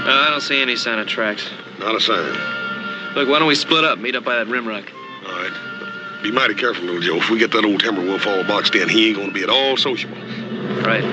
I don't see any sign of tracks. Not a sign. Look, why don't we split up? Meet up by that rim rock. All right. Be mighty careful, little Joe. If we get that old Timberwolf all boxed in, he ain't gonna be at all sociable. Right.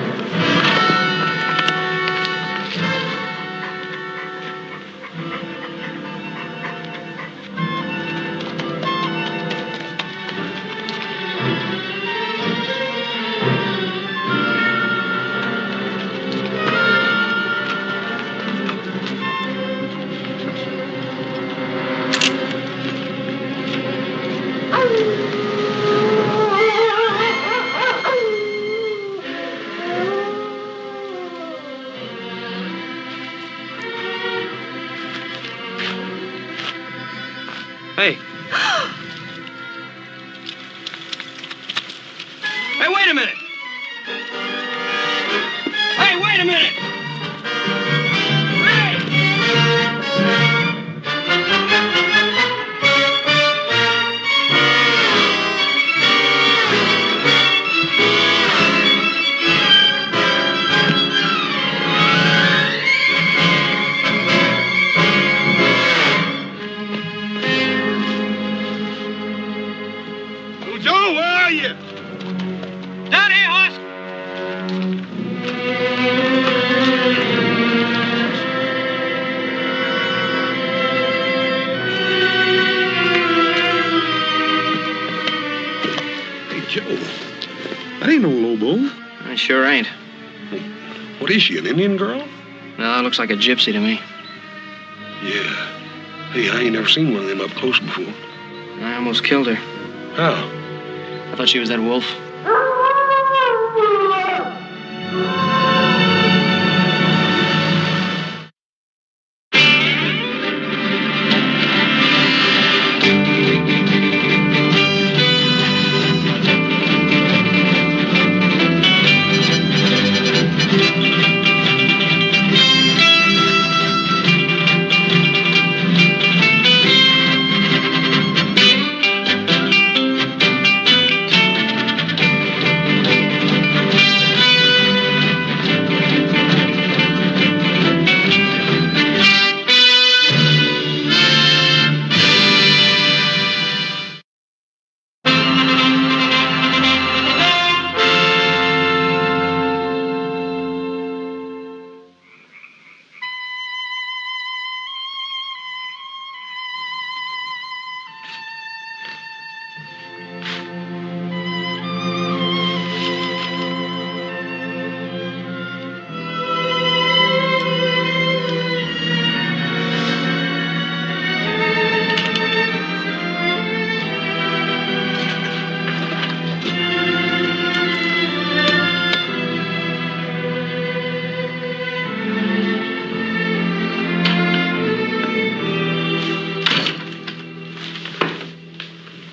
Hey. Hey, wait a minute! Hey, wait a minute! Joe, where are you? Down here, horse! Hey, Joe. That ain't no Lobo. I sure ain't. What is she, an Indian girl? No, it looks like a gypsy to me. Yeah. Hey, I ain't never seen one of them up close before. I almost killed her. How? I thought she was that wolf.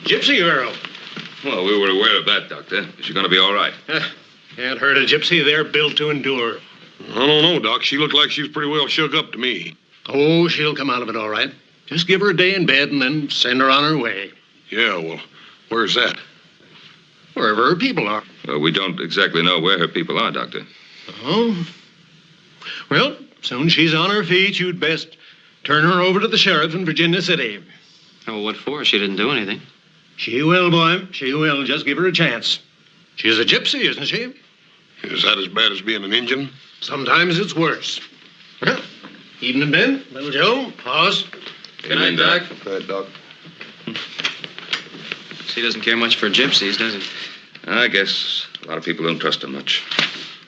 Gypsy girl. Well, we were aware of that, Doctor. Is she going to be all right? Can't hurt a gypsy. They're built to endure. I don't know, Doc. She looked like she was pretty well shook up to me. Oh, she'll come out of it all right. Just give her a day in bed and then send her on her way. Yeah, well, where's that? Wherever her people are. Well, we don't exactly know where her people are, Doctor. Oh? Well, soon she's on her feet, you'd best turn her over to the sheriff in Virginia City. Oh, what for? She didn't do anything. She will, boy. She will. Just give her a chance. She's a gypsy, isn't she? Is that as bad as being an Indian? Sometimes it's worse. Well, evening, Ben. Little Joe. Pause. Good night, Doc. Good night, Doc. He doesn't care much for gypsies, does he? I guess a lot of people don't trust her much.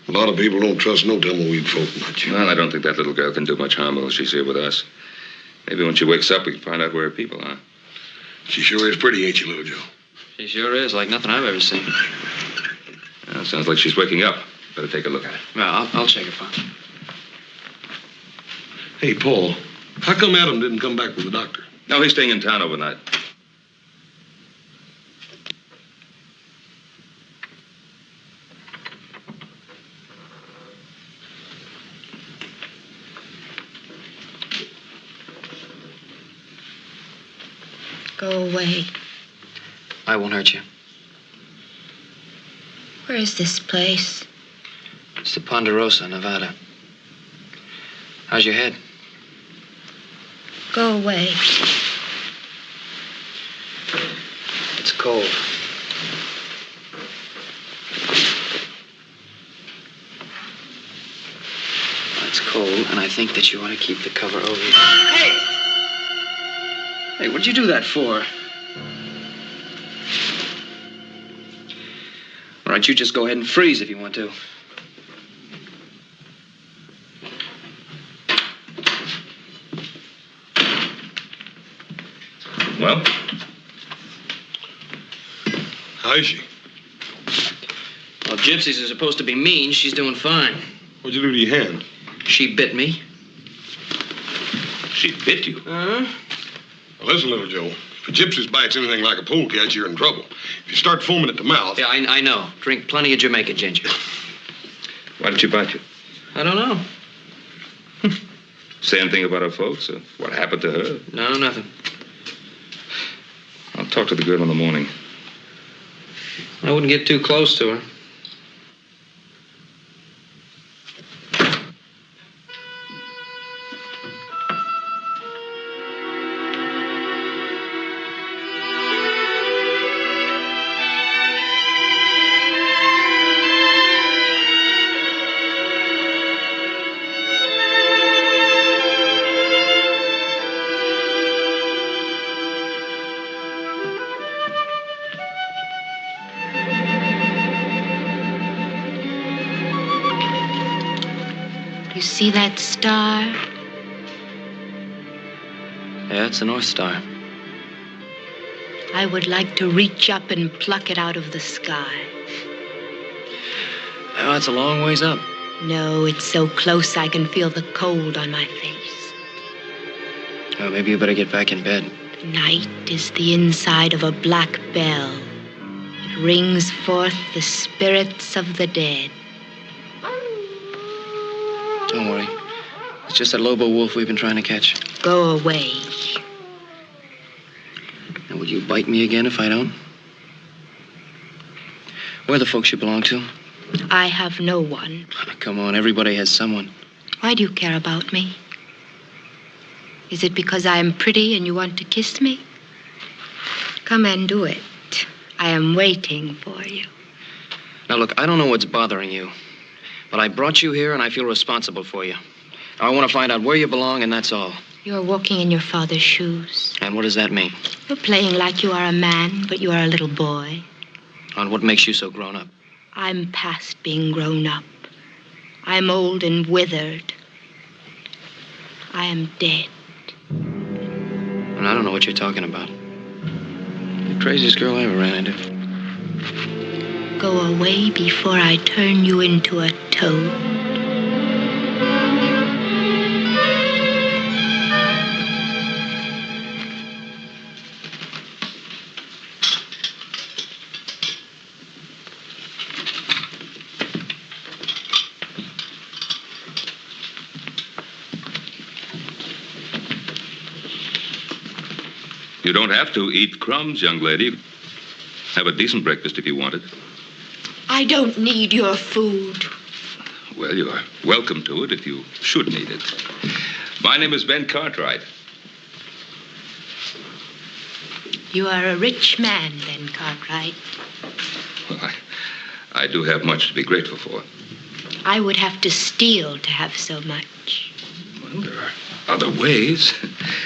A lot of people don't trust no tumbleweed folk much. Well, I don't think that little girl can do much harm while she's here with us. Maybe when she wakes up, we can find out where her people are. She sure is pretty, ain't she, little Joe? She sure is, like nothing I've ever seen. Well, sounds like she's waking up. Better take a look at her. Well, I'll check it, Pop. Hey, Paul, how come Adam didn't come back with the doctor? No, he's staying in town overnight. Go away. I won't hurt you. Where is this place? It's the Ponderosa, Nevada. How's your head? Go away. It's cold. It's cold, and I think that you want to keep the cover over you. Hey! Hey, what'd you do that for? All right, you just go ahead and freeze if you want to. Well? How is she? Well, gypsies are supposed to be mean. She's doing fine. What'd you do to your hand? She bit me. She bit you? Uh-huh. Well, listen, little Joe. If a gypsy bites anything like a polecat, you're in trouble. If you start foaming at the mouth... Yeah, I know. Drink plenty of Jamaica ginger. Why did she bite you? I don't know. Say anything about her folks? Or what happened to her? No, nothing. I'll talk to the girl in the morning. I wouldn't get too close to her. You see that star? Yeah, it's the North Star. I would like to reach up and pluck it out of the sky. Oh, it's a long ways up. No, it's so close I can feel the cold on my face. Oh, maybe you better get back in bed. Night is the inside of a black bell. It rings forth the spirits of the dead. Don't worry. It's just that Lobo wolf we've been trying to catch. Go away. And will you bite me again if I don't? Where are the folks you belong to? I have no one. Come on, everybody has someone. Why do you care about me? Is it because I am pretty and you want to kiss me? Come and do it. I am waiting for you. Now, look, I don't know what's bothering you, but I brought you here and I feel responsible for you. I want to find out where you belong, and that's all. You're walking in your father's shoes. And what does that mean? You're playing like you are a man, but you are a little boy. On what makes you so grown up? I'm past being grown up. I'm old and withered. I am dead. And I don't know what you're talking about. You're the craziest girl I ever ran into. Go away before I turn you into a toad. You don't have to eat crumbs, young lady. Have a decent breakfast if you want it. I don't need your food. Well, you are welcome to it if you should need it. My name is Ben Cartwright. You are a rich man, Ben Cartwright. Well, I do have much to be grateful for. I would have to steal to have so much. Well, there are other ways.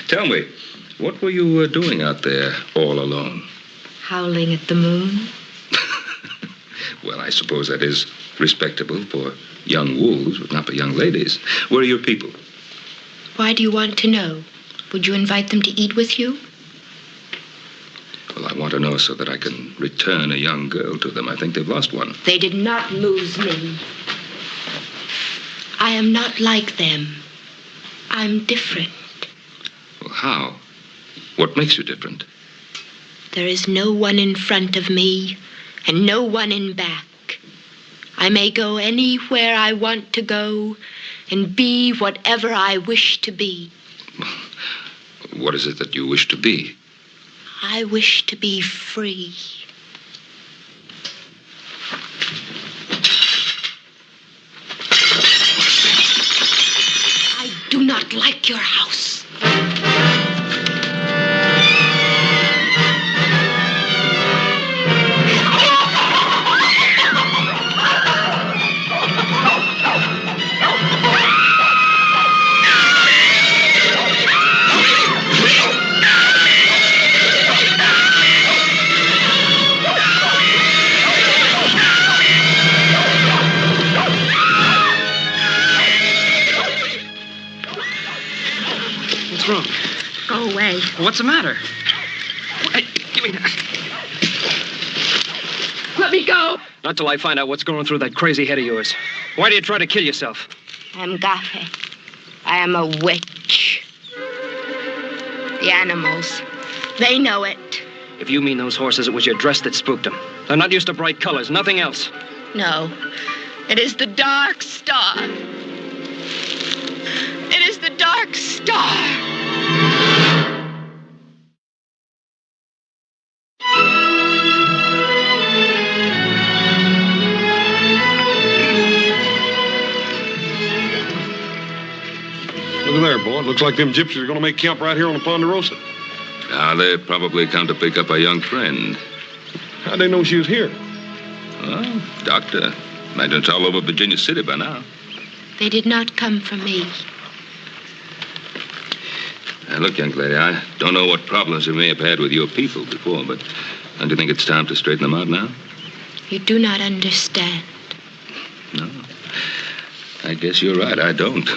Tell me, what were you doing out there all alone? Howling at the moon. Well, I suppose that is respectable for young wolves, but not for young ladies. Where are your people? Why do you want to know? Would you invite them to eat with you? Well, I want to know so that I can return a young girl to them. I think they've lost one. They did not lose me. I am not like them. I'm different. Well, how? What makes you different? There is no one in front of me and no one in back. I may go anywhere I want to go and be whatever I wish to be. What is it that you wish to be? I wish to be free. I do not like your house. What's wrong? Go away. What's the matter? Hey, give me that. Let me go. Not till I find out what's going through that crazy head of yours. Why do you try to kill yourself? I'm Gafe. I am a witch. The animals, they know it. If you mean those horses, it was your dress that spooked them. They're not used to bright colors, nothing else. No, it is the dark star. It is the dark star. Look at there, boy. It looks like them gypsies are going to make camp right here on the Ponderosa. Now, they probably come to pick up a young friend. How'd they know she was here? Well, doctor, imagine it's all over Virginia City by now. They did not come for me. Now, look, young lady, I don't know what problems you may have had with your people before, but don't you think it's time to straighten them out now? You do not understand. No. I guess you're right, I don't.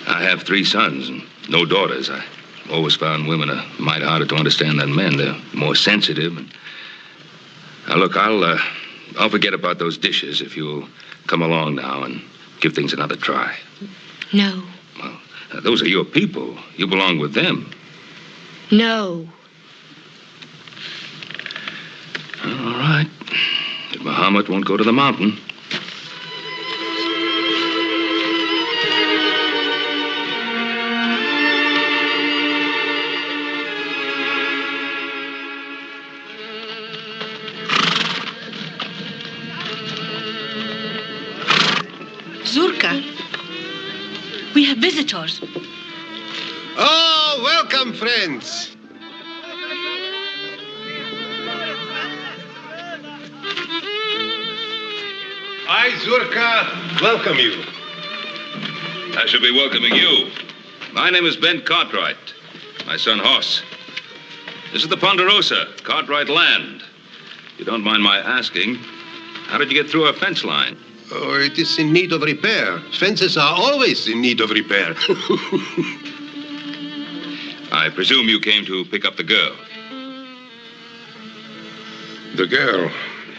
I have 3 sons and no daughters. I always found women a mite harder to understand than men. They're more sensitive. And... Now, look, I'll forget about those dishes if you'll come along now and give things another try. No. Well, those are your people. You belong with them. No. All right. If Muhammad won't go to the mountain. Zurka, we have visitors. Oh, welcome, friends. I, Zurka, welcome you. I should be welcoming you. My name is Ben Cartwright. My son, Hoss. This is the Ponderosa, Cartwright land. If you don't mind my asking, how did you get through our fence line? Oh, it is in need of repair. Fences are always in need of repair. I presume you came to pick up the girl. The girl.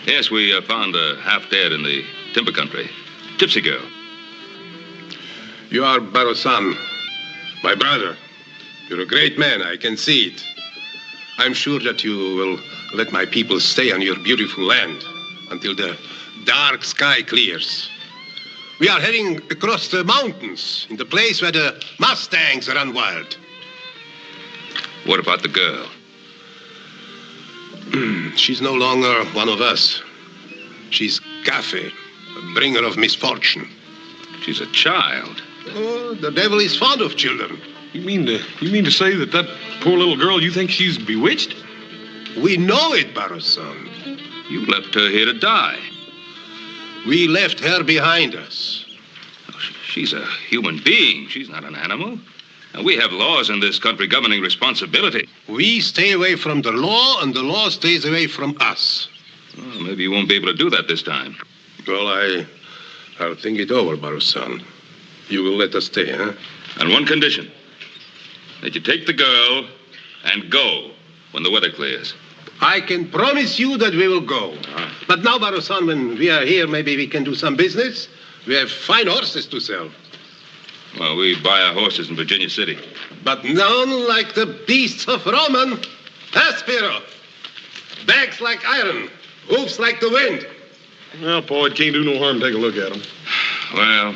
Yes, we found her half dead in the timber country. Gypsy girl. You are Barosan, my brother. You're a great man, I can see it. I'm sure that you will let my people stay on your beautiful land until the dark sky clears. We are heading across the mountains, in the place where the Mustangs run wild. What about the girl? She's no longer one of us. She's Gafe, a bringer of misfortune. She's a child. Oh, the devil is fond of children. You mean to say that poor little girl, you think she's bewitched? We know it, Barosan. You left her here to die. We left her behind us. Oh, she's a human being. She's not an animal. And we have laws in this country governing responsibility. We stay away from the law, and the law stays away from us. Well, maybe you won't be able to do that this time. Well, I'll think it over, Barosan. You will let us stay, huh? On one condition. That you take the girl and go when the weather clears. I can promise you that we will go. But now, Barosan, when we are here, maybe we can do some business. We have fine horses to sell. Well, we buy our horses in Virginia City. But none like the beasts of Roman. Aspiro. Backs like iron. Hoofs like the wind. Well, Paul, it can't do no harm to take a look at them. Well...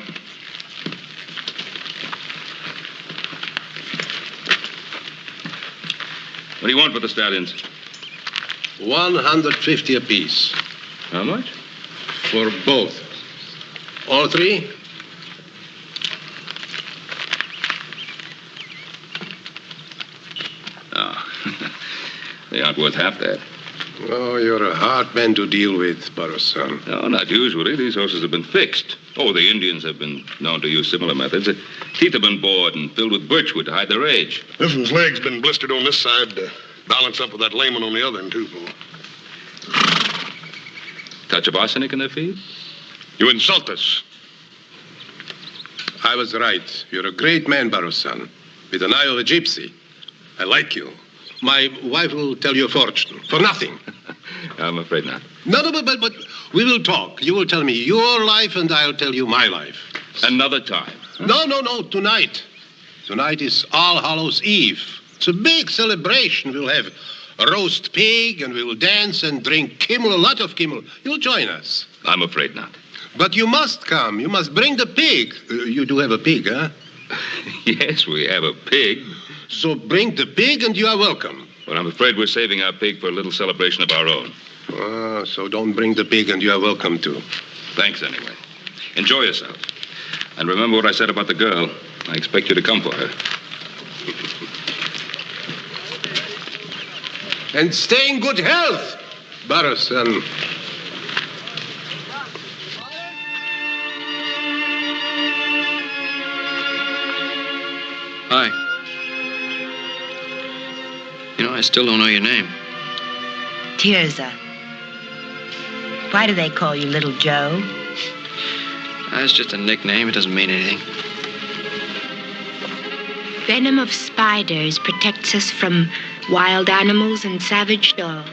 What do you want for the stallions? 150 apiece. How much? For both. All 3? Oh, they aren't worth half that. Oh, you're a hard man to deal with, Barosan. No, not usually. These horses have been fixed. Oh, the Indians have been known to use similar methods. The teeth have been bored and filled with birchwood to hide their age. This one's leg's been blistered on this side to balance up with that lame one on the other one, too, Paul. Touch of arsenic in their feed? You insult us. I was right. You're a great man, Barosan. with an eye of a gypsy. I like you. My wife will tell you a fortune for nothing. I'm afraid not. No, but we will talk. You will tell me your life, and I'll tell you my life. Another time. No, tonight. Tonight is All Hallows Eve. It's a big celebration. We'll have a roast pig, and we will dance and drink Kimmel, a lot of Kimmel. You'll join us. I'm afraid not. But you must come. You must bring the pig. You do have a pig, huh? Yes, we have a pig. So bring the pig, and you are welcome. But I'm afraid we're saving our pig for a little celebration of our own. So don't bring the pig, and you are welcome too. Thanks, anyway. Enjoy yourself. And remember what I said about the girl. I expect you to come for her. And stay in good health, Barrow-son. Hi. You know, I still don't know your name. Tirza. Why do they call you Little Joe? That's just a nickname. It doesn't mean anything. Venom of spiders protects us from wild animals and savage dogs.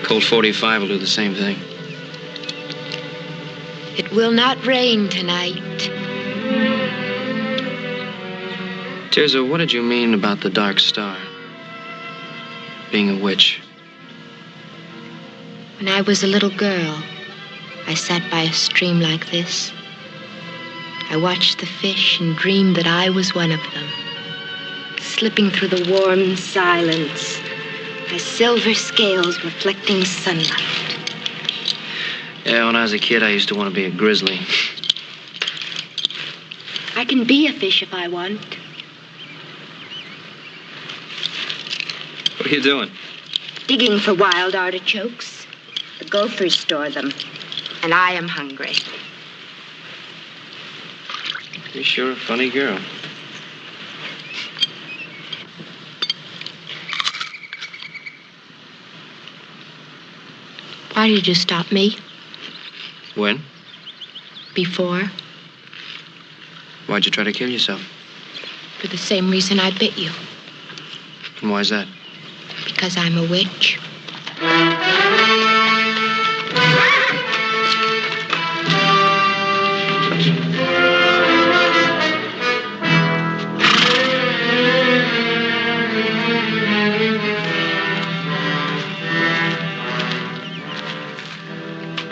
Colt 45 will do the same thing. It will not rain tonight. Tirza, what did you mean about the Dark Star? Being a witch. When I was a little girl, I sat by a stream like this. I watched the fish and dreamed that I was one of them, slipping through the warm silence, my silver scales reflecting sunlight. Yeah, when I was a kid, I used to want to be a grizzly. I can be a fish if I want. What are you doing? Digging for wild artichokes. The gophers store them, and I am hungry. You're sure a funny girl. Why did you stop me? When? Before? Why'd you try to kill yourself? For the same reason I bit you. And why's that? Because I'm a witch.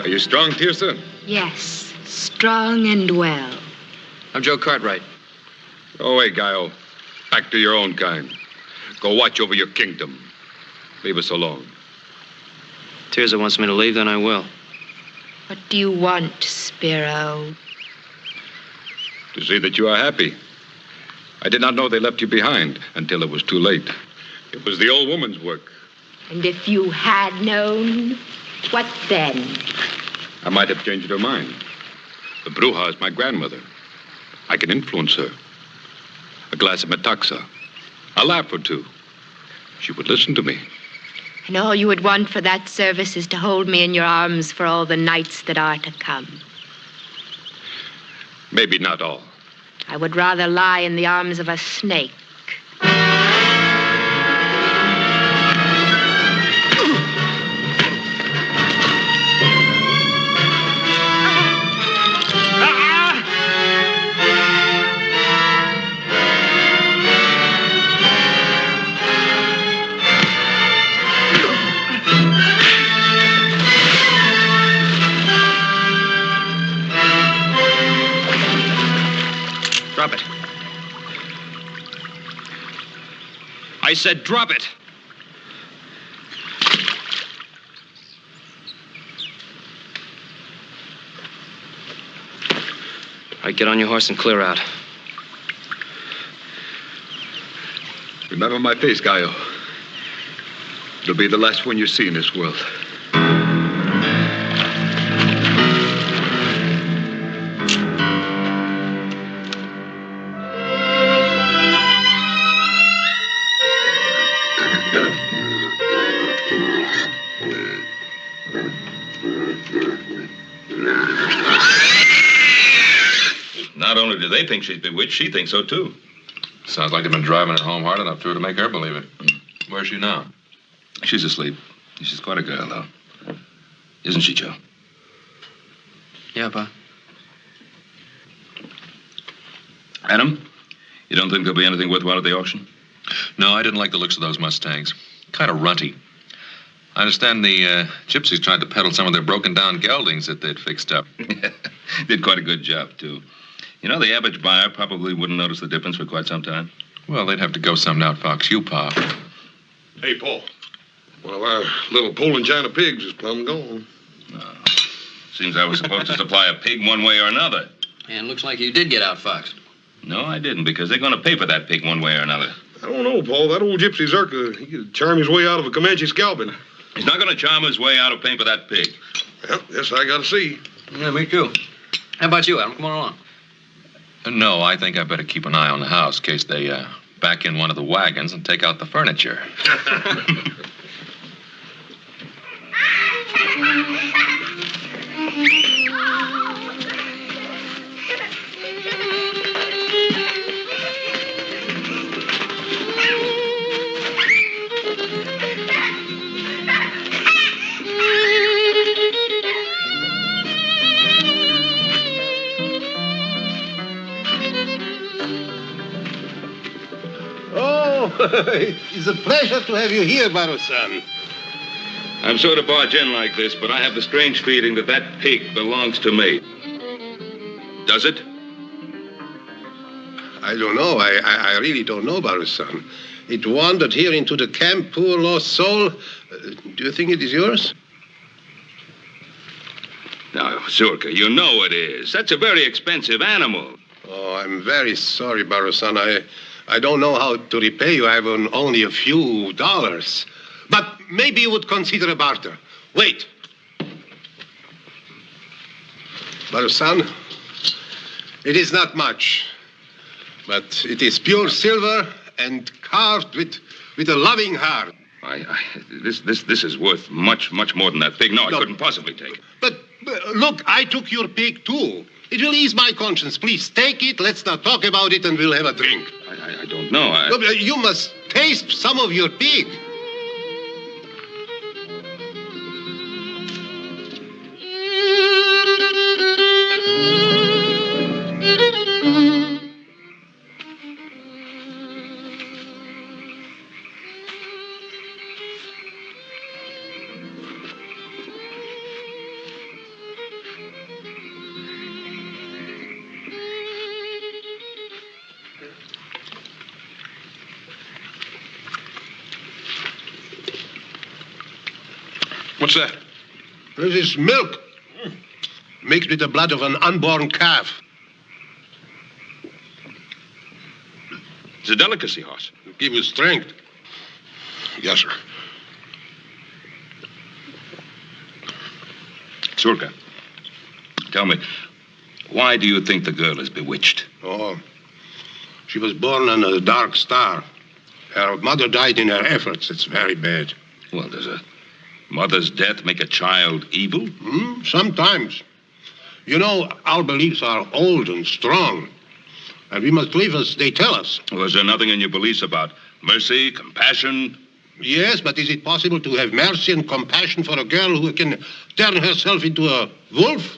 Are you strong, Tirza? Yes, strong and well. I'm Joe Cartwright. Go away, Guile. Back to your own kind. Go watch over your kingdom. Leave us alone. Tirza wants me to leave, then I will. What do you want, Spiro? To see that you are happy. I did not know they left you behind until it was too late. It was the old woman's work. And if you had known, what then? I might have changed her mind. The Bruja is my grandmother. I can influence her. A glass of metaxa. A laugh or two. She would listen to me. And all you would want for that service is to hold me in your arms for all the nights that are to come. Maybe not all. I would rather lie in the arms of a snake. Drop it. I said drop it. All right, get on your horse and clear out. Remember my face, Gallo. It'll be the last one you see in this world. Not only do they think she's bewitched. She thinks so, too. Sounds like they've been driving her home hard enough to her to make her believe it. Where's she now? She's asleep. She's quite a girl, though. Isn't she, Joe? Yeah, Pa. Adam, you don't think there'll be anything worthwhile at the auction? No, I didn't like the looks of those Mustangs. Kind of runty. I understand the gypsies tried to peddle some of their broken-down geldings that they'd fixed up. Did quite a good job, too. You know, the average buyer probably wouldn't notice the difference for quite some time. Well, they'd have to go some to outfox you, Pa. Hey, Paul. Well, our little Poland China pigs is plumb gone. Seems I was supposed to supply a pig one way or another. And looks like you did get outfoxed. No, I didn't, because they're going to pay for that pig one way or another. I don't know, Paul. That old gypsy Zerka, he could charm his way out of a Comanche scalping. He's not going to charm his way out of paying for that pig. Well, yes, I gotta see. Yeah, me too. How about you, Adam? Come on along. No, I think I better keep an eye on the house in case they back in one of the wagons and take out the furniture. It's a pleasure to have you here, Baro-san. I'm sorry to barge in like this, but I have the strange feeling that that pig belongs to me. Does it? I don't know. I really don't know, Baro-san. It wandered here into the camp, poor lost soul. Do you think it is yours? Now, Zurka, you know it is. That's a very expensive animal. Oh, I'm very sorry, Baro-san. I don't know how to repay you. I have only a few dollars. But maybe you would consider a barter. Wait. Baro-san, it is not much. But it is pure silver and carved with a loving heart. This is worth much more than that pig. No, I couldn't possibly take it. But look, I took your pig too. It will ease my conscience. Please take it. Let's not talk about it, and we'll have a drink. I don't know. No, but you must taste some of your pig. What's that? This is milk mixed with the blood of an unborn calf. It's a delicacy, horse. Give you strength. Yes, sir. Zurka, tell me, why do you think the girl is bewitched? Oh, she was born on a dark star. Her mother died in her efforts. It's very bad. Well, does a mother's death make a child evil? Sometimes. You know, our beliefs are old and strong. And we must live as they tell us. Well, is there nothing in your beliefs about mercy, compassion? Yes, but is it possible to have mercy and compassion for a girl who can turn herself into a wolf?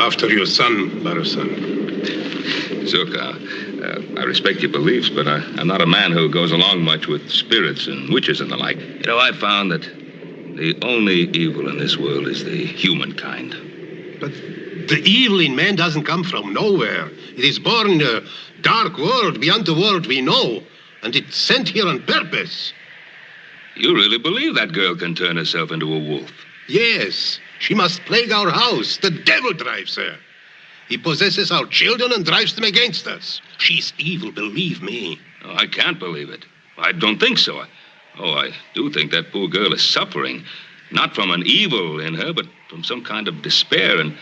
After your son, Baro-san. Zurka, I respect your beliefs, but I'm not a man who goes along much with spirits and witches and the like. You know, I've found that the only evil in this world is the humankind. But the evil in man doesn't come from nowhere. It is born in a dark world beyond the world we know, and it's sent here on purpose. You really believe that girl can turn herself into a wolf? Yes, she must plague our house. The devil drives her. He possesses our children and drives them against us. She's evil, believe me. Oh, I can't believe it. I don't think so. I do think that poor girl is suffering, not from an evil in her, but from some kind of despair and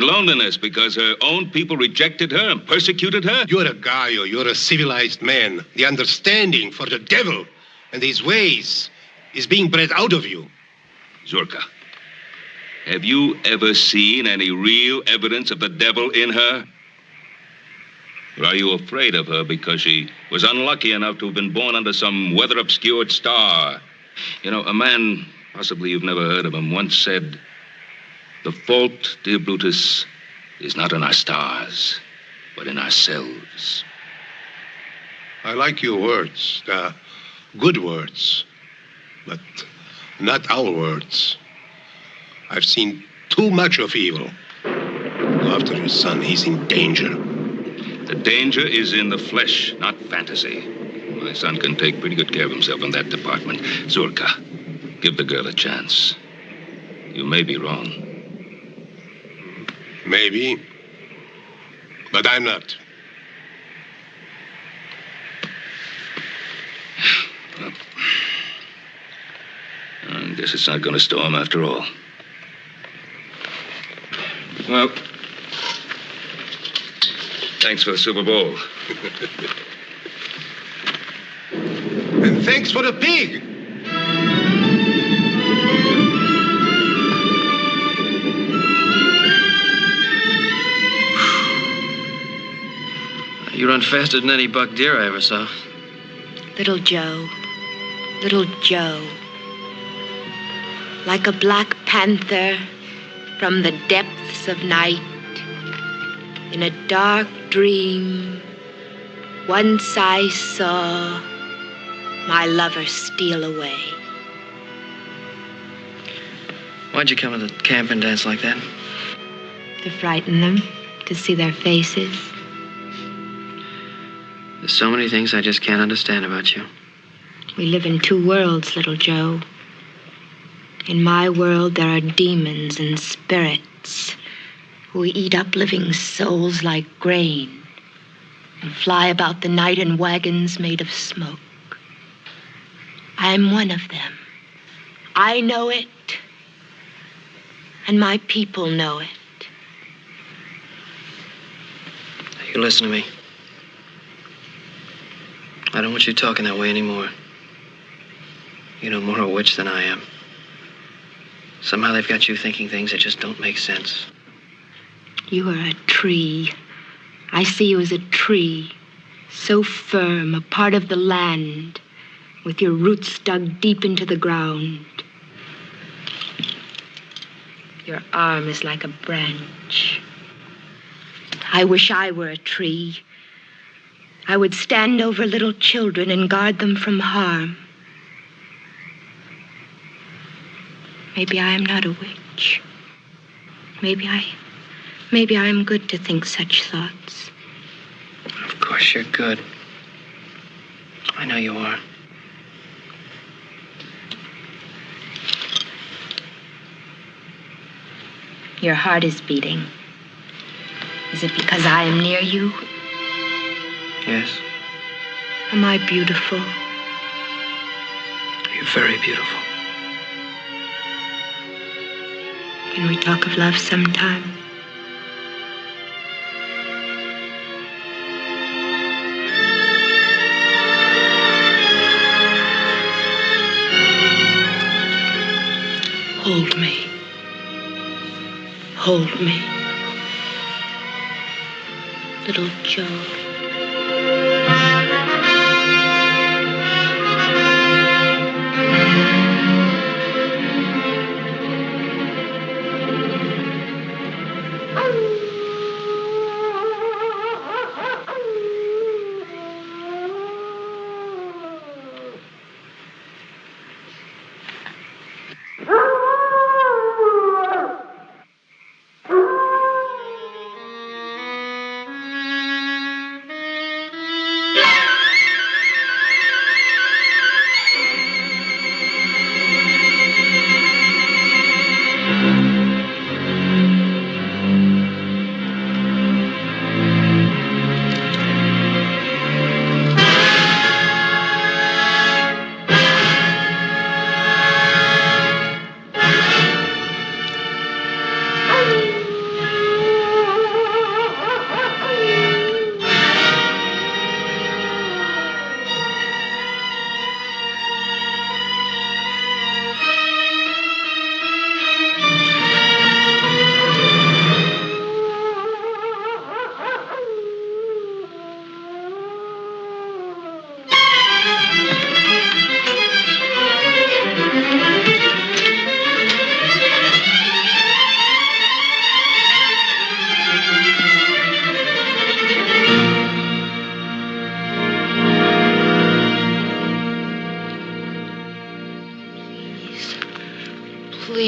loneliness because her own people rejected her and persecuted her. You're a guy, or you're a civilized man. The understanding for the devil and his ways is being bred out of you. Zurka, have you ever seen any real evidence of the devil in her? Or are you afraid of her because she was unlucky enough to have been born under some weather-obscured star? You know, a man, possibly you've never heard of him, once said, "The fault, dear Brutus, is not in our stars, but in ourselves." I like your words. They're good words, but not our words. I've seen too much of evil. Go after your son. He's in danger. The danger is in the flesh, not fantasy. My son can take pretty good care of himself in that department. Zurka, give the girl a chance. You may be wrong. Maybe, but I'm not. Well, I guess it's not going to storm after all. Well, thanks for the Super Bowl. And thanks for the pig. You run faster than any buck deer I ever saw. Little Joe, little Joe, like a black panther from the depths of night, in a dark dream, once I saw my lover steal away. Why'd you come to the camp and dance like that? To frighten them, to see their faces. There's so many things I just can't understand about you. We live in two worlds, little Joe. In my world, there are demons and spirits who eat up living souls like grain and fly about the night in wagons made of smoke. I'm one of them. I know it, and my people know it. You listen to me. I don't want you talking that way anymore. You know more of a witch than I am. Somehow they've got you thinking things that just don't make sense. You are a tree. I see you as a tree, so firm, a part of the land, with your roots dug deep into the ground. Your arm is like a branch. I wish I were a tree. I would stand over little children and guard them from harm. Maybe I am not a witch. Maybe I am good to think such thoughts. Of course you're good. I know you are. Your heart is beating. Is it because I am near you? Yes. Am I beautiful? You're very beautiful. Can we talk of love sometime? Hold me. Hold me. Little Joe.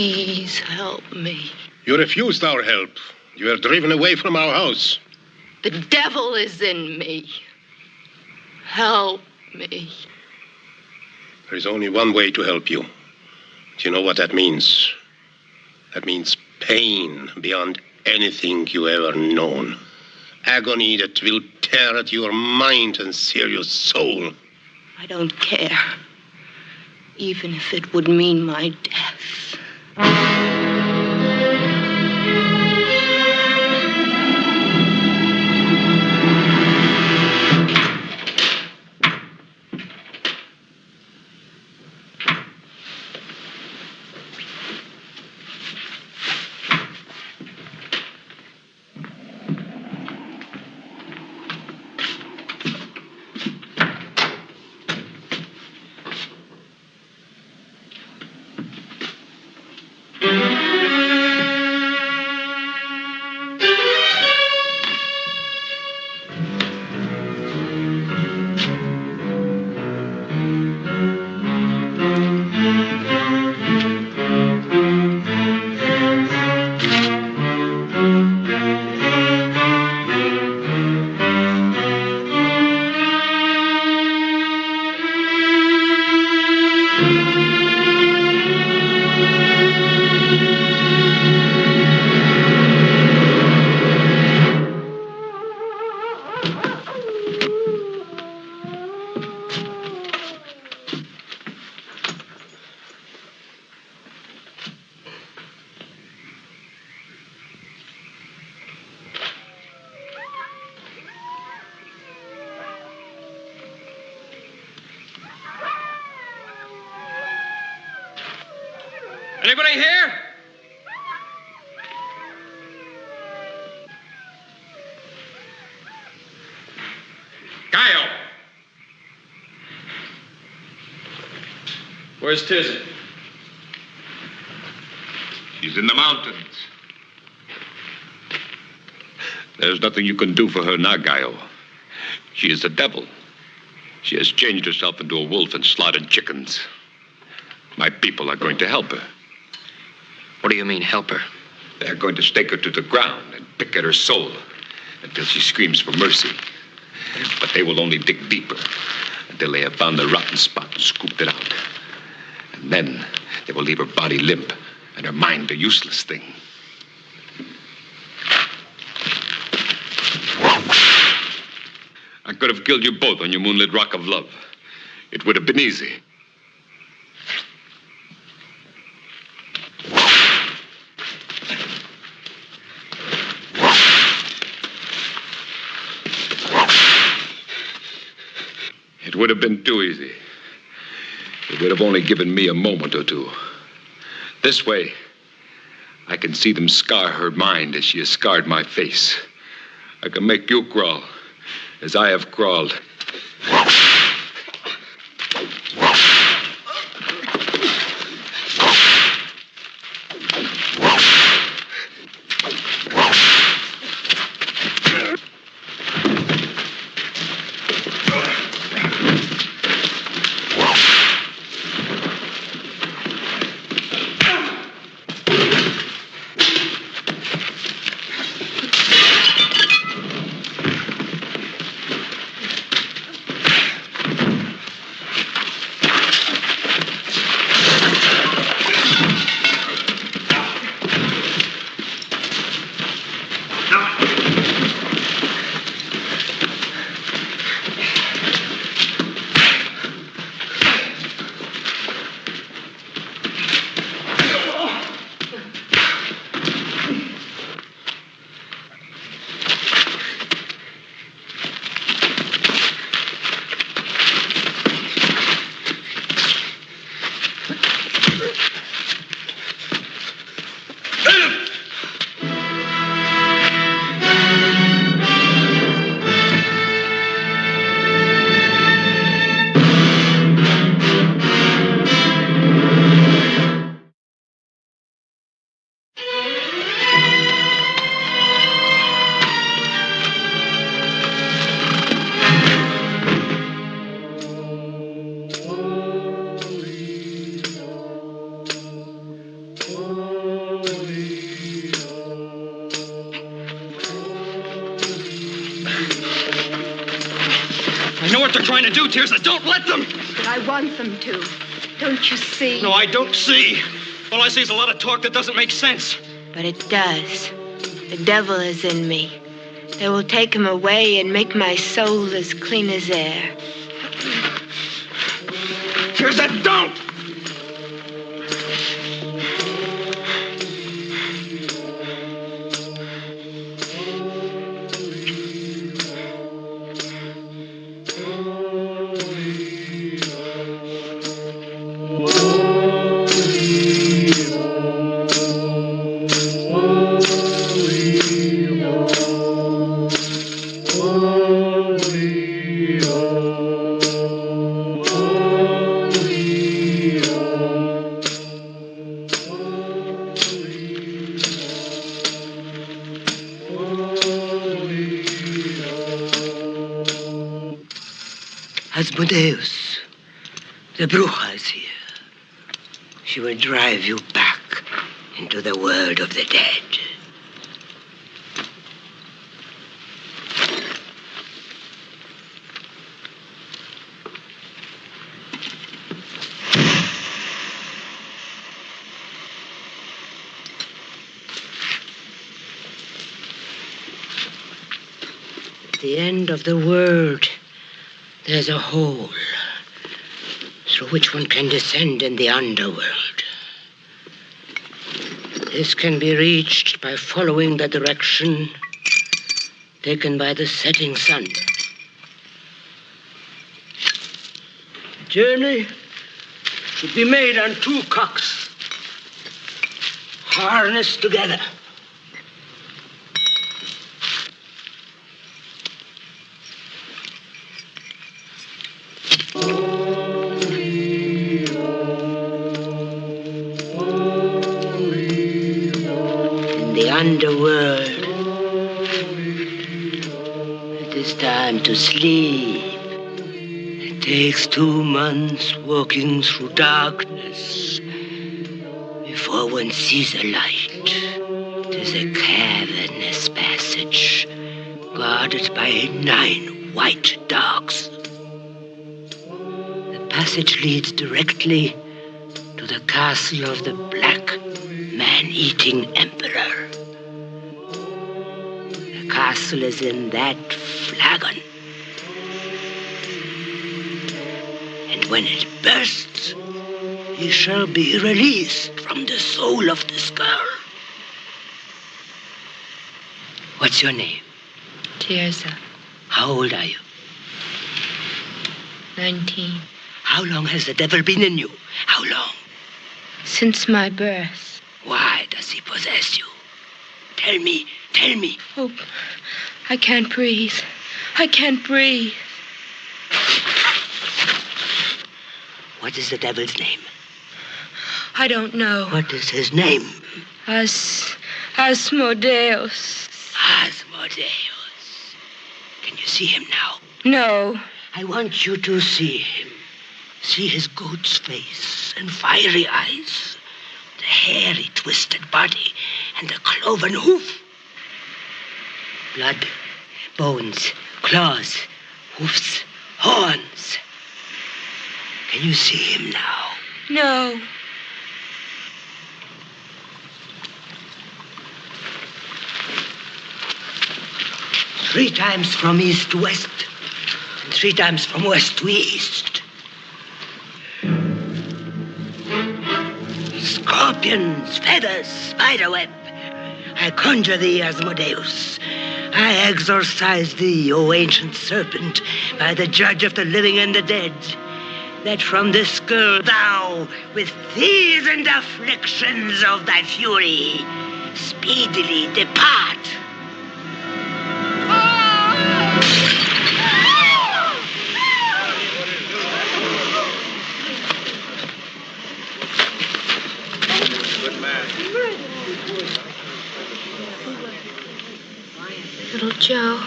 Please help me. You refused our help. You were driven away from our house. The devil is in me. Help me. There is only one way to help you. Do you know what that means? That means pain beyond anything you ever known. Agony that will tear at your mind and sear your soul. I don't care. Even if it would mean my death. Anybody here? Kyle! Where's Tirzah? She's in the mountains. There's nothing you can do for her now, Gaio. She is the devil. She has changed herself into a wolf and slaughtered chickens. My people are going to help her. What do you mean, help her? They're going to stake her to the ground and pick at her soul until she screams for mercy. But they will only dig deeper until they have found the rotten spot and scooped it out. And then they will leave her body limp and her mind a useless thing. I could have killed you both on your moonlit rock of love. It would have been easy. It would have been too easy. It would have only given me a moment or two. This way, I can see them scar her mind as she has scarred my face. I can make you crawl as I have crawled. I know what they're trying to do, Tirza. Don't let them. But I want them to. Don't you see? No, I don't see. All I see is a lot of talk that doesn't make sense. But it does. The devil is in me. They will take him away and make my soul as clean as air. Tirza, don't! Asmodeus, the Bruja is here. She will drive you back into the world of the dead. At the end of the world, there's a hole through which one can descend in the underworld. This can be reached by following the direction taken by the setting sun. The journey should be made on 2 cocks, harnessed together. Underworld. It is time to sleep. It takes 2 months walking through darkness before one sees a light. It is a cavernous passage guarded by 9 white dogs. The passage leads directly to the castle of the Black Man-Eating Emperor. The castle is in that flagon. And when it bursts, he shall be released from the soul of this girl. What's your name? Tirza, How old are you? 19. How long has the devil been in you? How long? Since my birth. Why does he possess you? Tell me, tell me. Oh, I can't breathe. I can't breathe. What is the devil's name? I don't know. What is his name? Asmodeus. Asmodeus. Can you see him now? No. I want you to see him. See his goat's face and fiery eyes, the hairy, twisted body, and the cloven hoof. Blood, bones, claws, hoofs, horns. Can you see him now? No. Three times from east to west, and 3 times from west to east. Scorpions, feathers, spiderweb. I conjure thee, Asmodeus. I exorcise thee, O ancient serpent, by the judge of the living and the dead, that from this girl thou, with these and afflictions of thy fury, speedily depart. Little Joe,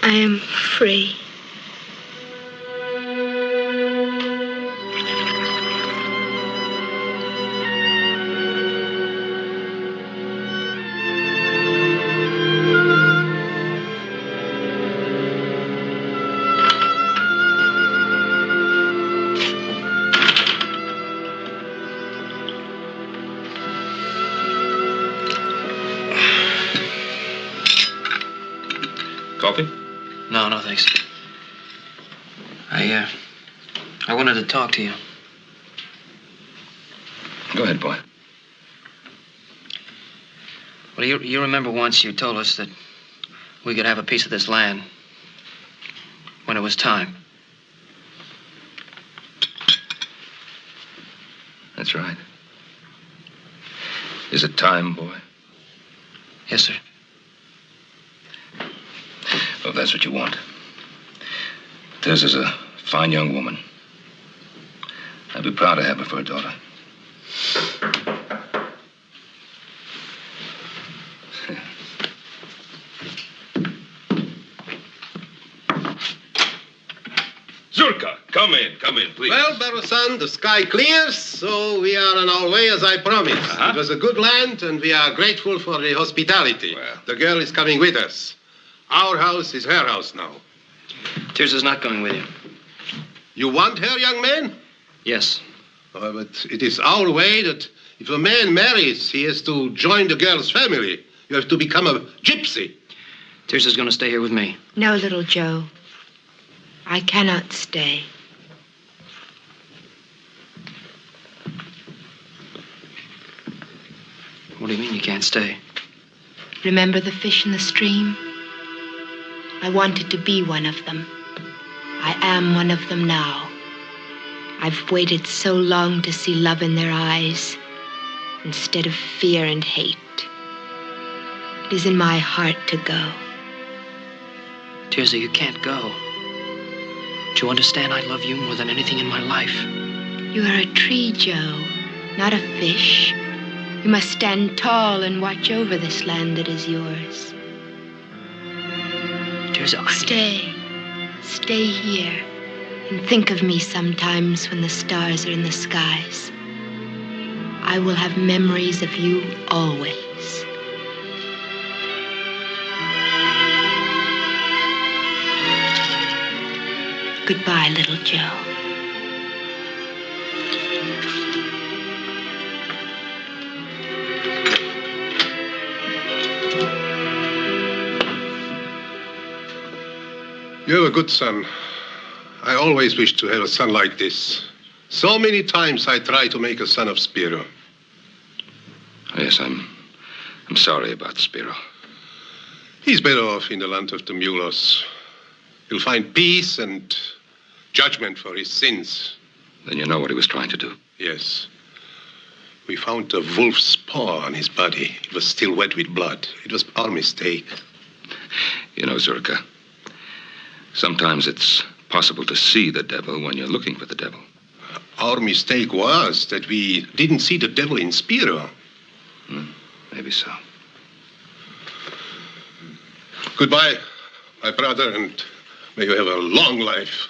I am free. coffee? No, no, thanks. I wanted to talk to you. Go ahead, boy. Well, you remember once you told us that we could have a piece of this land when it was time. That's right. Is it time, boy? Yes, sir. Well, if that's what you want. Tess is a fine young woman. I'd be proud to have her for a daughter. Zurka, come in, please. Well, Barrow-san, the sky clears, so we are on our way as I promised. It was a good land, and we are grateful for the hospitality. Well. The girl is coming with us. Our house is her house now. Tirza's not going with you. You want her, young man? Yes. But it is our way that if a man marries, he has to join the girl's family. You have to become a gypsy. Tirza's going to stay here with me. No, little Joe. I cannot stay. What do you mean you can't stay? Remember the fish in the stream? I wanted to be one of them. I am one of them now. I've waited so long to see love in their eyes instead of fear and hate. It is in my heart to go. Tirza, you can't go. Do you understand I love you more than anything in my life? You are a tree, Joe, not a fish. You must stand tall and watch over this land that is yours. Tirza, Stay here and think of me sometimes when the stars are in the skies. I will have memories of you always. Goodbye, little Joe. You have a good son. I always wished to have a son like this. So many times I tried to make a son of Spiro. Yes, I'm sorry about Spiro. He's better off in the land of the Mulos. He'll find peace and judgment for his sins. Then you know what he was trying to do. Yes. We found a wolf's paw on his body. It was still wet with blood. It was our mistake. You know, Zurka, sometimes it's possible to see the devil when you're looking for the devil. Our mistake was that we didn't see the devil in Spiro. Maybe so. Goodbye, my brother, and may you have a long life.